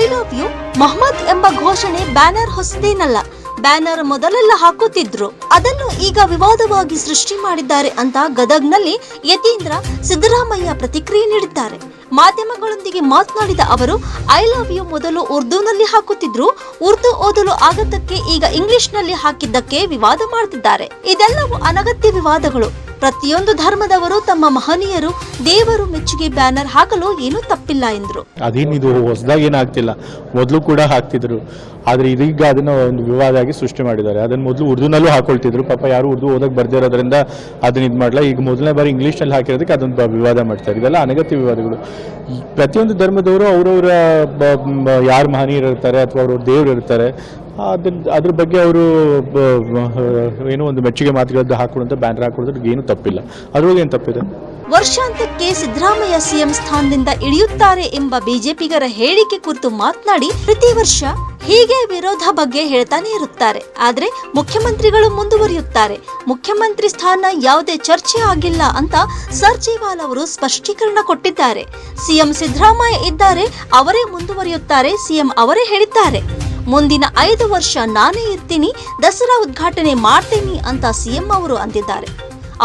I love you Mohammed ಎಂಬ ಘೋಷಣೆ banner ಹೊಸದೇನಲ್ಲ. Banner ಮೊದಲೆಲ್ಲ ಹಾಕುತ್ತಿದ್ರು, ಅದನ್ನು ಈಗ ವಿವಾದವಾಗಿ ಸೃಷ್ಟಿ ಮಾಡಿದ್ದಾರೆ ಅಂತ ಗದಗ್ನಲ್ಲಿ ಯತೀಂದ್ರ ಸಿದ್ದರಾಮಯ್ಯ ಪ್ರತಿಕ್ರಿಯೆ ನೀಡಿದ್ದಾರೆ. ಮಾಧ್ಯಮಗಳೊಂದಿಗೆ ಮಾತನಾಡಿದ ಅವರು, ಐ ಲವ್ ಯು ಮೊದಲು ಉರ್ದುನಲ್ಲಿ ಹಾಕುತ್ತಿದ್ರು, ಉರ್ದು ಓದಲು ಆಗದ್ದಕ್ಕೆ ಈಗ ಇಂಗ್ಲಿಷ್ನಲ್ಲಿ ಹಾಕಿದ್ದಕ್ಕೆ ವಿವಾದ ಮಾಡ್ತಿದ್ದಾರೆ. ಇದೆಲ್ಲವೂ ಅನಗತ್ಯ ವಿವಾದಗಳು. ಪ್ರತಿಯೊಂದು ಧರ್ಮದವರು ತಮ್ಮ ಮಹನೀಯರು ದೇವರು ಮೆಚ್ಚುಗೆ ಬ್ಯಾನರ್ ಹಾಕಲು ಏನೂ ತಪ್ಪಿಲ್ಲ ಎಂದರು. ಅದೇನಿದು ಹೊಸದಾಗಿ ಏನಾಗ್ತಿಲ್ಲ, ಮೊದಲು ಕೂಡ ಹಾಕ್ತಿದ್ರು. ಆದ್ರೆ ಇದೀಗ ಅದನ್ನ ಒಂದು ವಿವಾದ ಆಗಿ ಸೃಷ್ಟಿ ಮಾಡಿದ್ದಾರೆ. ಅದನ್ನ ಮೊದಲು ಉರ್ದುನಲ್ಲೂ ಹಾಕೊಳ್ತಿದ್ರು, ಪಾಪ ಯಾರು ಉರ್ದು ಓದಕ್ ಬರ್ದೇ ಇರೋದ್ರಿಂದ ಅದನ್ನ ಇದು ಮಾಡಲ್ಲ. ಈಗ ಮೊದಲನೇ ಬಾರಿ ಇಂಗ್ಲಿಷ್ನಲ್ಲಿ ಹಾಕಿರೋದಕ್ಕೆ ಅದೊಂದು ವಿವಾದ ಮಾಡ್ತಾರೆ. ಇದೆಲ್ಲ ಅನಗತ್ಯ ವಿವಾದಗಳು. ಪ್ರತಿಯೊಂದು ಧರ್ಮದವರು ಅವರವರ ಯಾರು ಮಹನೀಯರು ಇರ್ತಾರೆ ಅಥವಾ ಅವ್ರವ್ರ ದೇವರು ಇರ್ತಾರೆ, ಅದ್ರ ಬಗ್ಗೆ ಅವರು ಏನೋ ಒಂದು ಮೆಚ್ಚುಗೆ ಮಾತುಗಳದ್ದು ಹಾಕೊಳ್ಳುವಂತ ಬ್ಯಾನರ್ ಹಾಕೊಳ್ಳೋದ್ರಿಗೆ ಏನು ತಪ್ಪಿಲ್ಲ. ಅದ್ರೊಳಗೆ ಏನು ತಪ್ಪಿದೆ? ವರ್ಷಾಂತ್ಯಕ್ಕೆ ಸಿದ್ದರಾಮಯ್ಯ ಸಿಎಂ ಸ್ಥಾನದಿಂದ ಇಳಿಯುತ್ತಾರೆ ಎಂಬ ಬಿಜೆಪಿಗರ ಹೇಳಿಕೆ ಕುರಿತು ಮಾತನಾಡಿ, ಪ್ರತಿ ವರ್ಷ ಹೀಗೆ ವಿರೋಧ ಬಗ್ಗೆ ಹೇಳ್ತಾನೆ ಇರುತ್ತಾರೆ, ಆದ್ರೆ ಮುಖ್ಯಮಂತ್ರಿಗಳು ಮುಂದುವರಿಯುತ್ತಾರೆ. ಮುಖ್ಯಮಂತ್ರಿ ಸ್ಥಾನ ಯಾವುದೇ ಚರ್ಚೆ ಆಗಿಲ್ಲ ಅಂತ ಸರ್ಜೇವಾಲ್ ಅವರು ಸ್ಪಷ್ಟೀಕರಣ ಕೊಟ್ಟಿದ್ದಾರೆ. ಸಿಎಂ ಸಿದ್ದರಾಮಯ್ಯ ಇದ್ದಾರೆ, ಅವರೇ ಮುಂದುವರಿಯುತ್ತಾರೆ, ಸಿಎಂ ಅವರೇ ಹೇಳಿದ್ದಾರೆ. ಮುಂದಿನ 5 ವರ್ಷ ನಾನೇ ಇರ್ತೀನಿ, ದಸರಾ ಉದ್ಘಾಟನೆ ಮಾಡ್ತೀನಿ ಅಂತ ಸಿಎಂ ಅವರು ಅಂದಿದ್ದಾರೆ.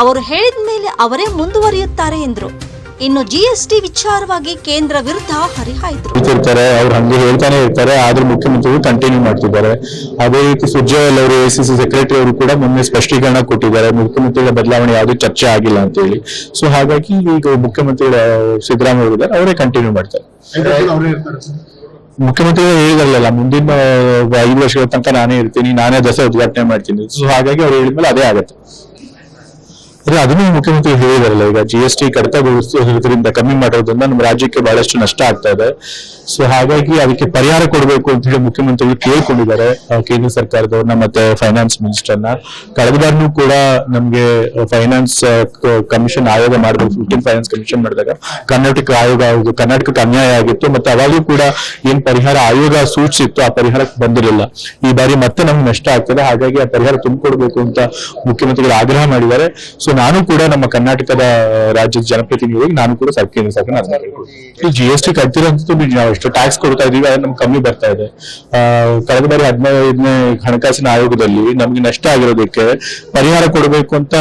ಅವರು ಹೇಳಿದ ಮೇಲೆ ಅವರೇ ಮುಂದುವರಿಯುತ್ತಾರೆ ಎಂದರು. ಇನ್ನು ಜಿಎಸ್ಟಿ ವಿಚಾರವಾಗಿ ಕೇಂದ್ರ ವಿರುದ್ಧ ಹರಿಹಾಯ್ದರು. ಅವ್ರು ಹಂಗೆ ಹೇಳ್ತಾನೆ ಇರ್ತಾರೆ, ಆದ್ರೆ ಮುಖ್ಯಮಂತ್ರಿಗಳು ಕಂಟಿನ್ಯೂ ಮಾಡ್ತಿದ್ದಾರೆ. ಅದೇ ರೀತಿ ಸುರ್ಜೇವಾಲ್ ಅವರು ಎಸಿಸಿ ಸೆಕ್ರೆಟರಿ ಅವರು ಕೂಡ ಮೊನ್ನೆ ಸ್ಪಷ್ಟೀಕರಣ ಕೊಟ್ಟಿದ್ದಾರೆ, ಮುಖ್ಯಮಂತ್ರಿಗಳ ಬದಲಾವಣೆ ಯಾವುದೇ ಚರ್ಚೆ ಆಗಿಲ್ಲ ಅಂತ ಹೇಳಿ. ಸೊ ಹಾಗಾಗಿ ಈಗ ಮುಖ್ಯಮಂತ್ರಿಗಳ ಸಿದ್ದರಾಮಯ್ಯ ಇದ್ದಾರೆ, ಅವರೇ ಕಂಟಿನ್ಯೂ ಮಾಡ್ತಾರೆ. ಮುಖ್ಯಮಂತ್ರಿಗಳು ಹೇಳಿದಾರಲ್ಲ, ಮುಂದಿನ 5 ವರ್ಷಗಳ ತನಕ ನಾನೇ ಇರ್ತೀನಿ, ನಾನೇ ದಸರಾ ಉದ್ಘಾಟನೆ ಮಾಡ್ತೀನಿ. ಸೊ ಹಾಗಾಗಿ ಅವ್ರು ಹೇಳಿದ್ಮೇಲೆ ಅದೇ ಆಗತ್ತೆ. ಅದೇ ಅದನ್ನು ಮುಖ್ಯಮಂತ್ರಿ ಹೇಳಿದಾರಲ್ಲ, ಈಗ GST ಕಡಿತಗೊಳಿಸೋದ್ರಿಂದ ಕಮ್ಮಿ ಮಾಡೋದ್ರಿಂದ ನಮ್ಮ ರಾಜ್ಯಕ್ಕೆ ಬಹಳಷ್ಟು ನಷ್ಟ ಆಗ್ತಾ ಇದೆ. ಸೊ ಹಾಗಾಗಿ ಅದಕ್ಕೆ ಪರಿಹಾರ ಕೊಡಬೇಕು ಅಂತ ಹೇಳಿ ಮುಖ್ಯಮಂತ್ರಿಗಳು ಕೇಳ್ಕೊಂಡಿದ್ದಾರೆ ಕೇಂದ್ರ ಸರ್ಕಾರದವ್ರನ್ನ ಮತ್ತೆ ಫೈನಾನ್ಸ್ ಮಿನಿಸ್ಟರ್ನ. ಕಳೆದ ಬಾರಿನೂ ಕೂಡ ನಮ್ಗೆ ಫೈನಾನ್ಸ್ ಕಮಿಷನ್ ಆಯೋಗ ಮಾಡಬೇಕು, 15 ಫೈನಾನ್ಸ್ ಕಮಿಷನ್ ಮಾಡಿದಾಗ ಕರ್ನಾಟಕಕ್ಕೆ ಅನ್ಯಾಯ ಆಗಿತ್ತು. ಮತ್ತೆ ಅವಾಗೂ ಕೂಡ ಏನ್ ಪರಿಹಾರ ಆಯೋಗ ಸೂಚಿಸಿತ್ತು ಆ ಪರಿಹಾರ ಬಂದಿರಲಿಲ್ಲ. ಈ ಬಾರಿ ಮತ್ತೆ ನಮ್ಗೆ ನಷ್ಟ ಆಗ್ತದೆ, ಹಾಗಾಗಿ ಆ ಪರಿಹಾರ ತುಂಬಿಕೊಡ್ಬೇಕು ಅಂತ ಮುಖ್ಯಮಂತ್ರಿಗಳು ಆಗ್ರಹ ಮಾಡಿದ್ದಾರೆ. ಸೊ ನಾನು ಕೂಡ ನಮ್ಮ ಕರ್ನಾಟಕದ ರಾಜ್ಯದ ಜನಪ್ರತಿನಿಧಿಯಾಗಿ ನಾನು ಕೂಡ ಕೇಂದ್ರ ಸರ್ಕಾರ GST ಕಟ್ತಿರೋಂಥದ್ದು ನಾವು ಎಷ್ಟು ಟ್ಯಾಕ್ಸ್ ಕೊಡ್ತಾ ಇದೀವಿ ಅದು ನಮ್ಗೆ ಕಮ್ಮಿ ಬರ್ತಾ ಇದೆ. ಕಳೆದ ಬಾರಿ 15ನೇ ಹಣಕಾಸಿನ ಆಯೋಗದಲ್ಲಿ ನಮ್ಗೆ ನಷ್ಟ ಆಗಿರೋದಕ್ಕೆ ಪರಿಹಾರ ಕೊಡಬೇಕು ಅಂತ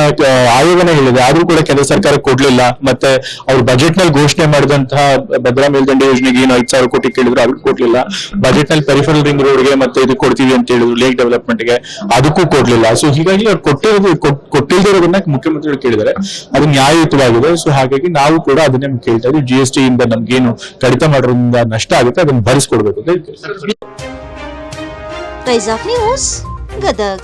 ಆಯೋಗನೇ ಹೇಳಿದೆ, ಆದ್ರೂ ಕೂಡ ಕೇಂದ್ರ ಸರ್ಕಾರ ಕೊಡ್ಲಿಲ್ಲ. ಮತ್ತೆ ಅವ್ರು ಬಜೆಟ್ ನಲ್ಲಿ ಘೋಷಣೆ ಮಾಡಿದಂತಹ ಭದ್ರಾ ಮೇಲ್ದಂಡೆ ಯೋಜನೆಗೆ ಏನು 5,000 ಕೋಟಿ ಕೇಳಿದ್ರು ಅದಕ್ಕೆ ಕೊಡ್ಲಿಲ್ಲ. ಬಜೆಟ್ ನಲ್ಲಿ ಪೆರಿಫರಲ್ ರಿಂಗ್ ರೋಡ್ಗೆ ಮತ್ತೆ ಇದು ಕೊಡ್ತೀವಿ ಅಂತ ಹೇಳಿದ್ರು, ಲೇಕ್ ಡೆವಲಪ್ಮೆಂಟ್ಗೆ, ಅದಕ್ಕೂ ಕೊಡ್ಲಿಲ್ಲ. ಸೊ ಹೀಗಾಗಿ ಅವ್ರು ಕೊಟ್ಟಿರೋದನ್ನ ಮುಖ್ಯಮಂತ್ರಿಗಳು ಕೇಳಿದ್ದಾರೆ, ಅದು ನ್ಯಾಯಯುತವಾಗಿದೆ. ಸೊ ಹಾಗಾಗಿ ನಾವು ಕೂಡ ಅದನ್ನೇ ಕೇಳ್ತಾ ಇದ್ದೀವಿ, GST ಇಂದ ನಮ್ಗೇನು ಕಡಿತ ಮಾಡೋದ್ರಿಂದ ನಷ್ಟ ಆಗುತ್ತೆ ಅದನ್ನು ಭರಿಸ್ಕೊಡ್ಬೇಕು ಅಂತ ಹೇಳ್ತೀವಿ. Rise of news, Gadag.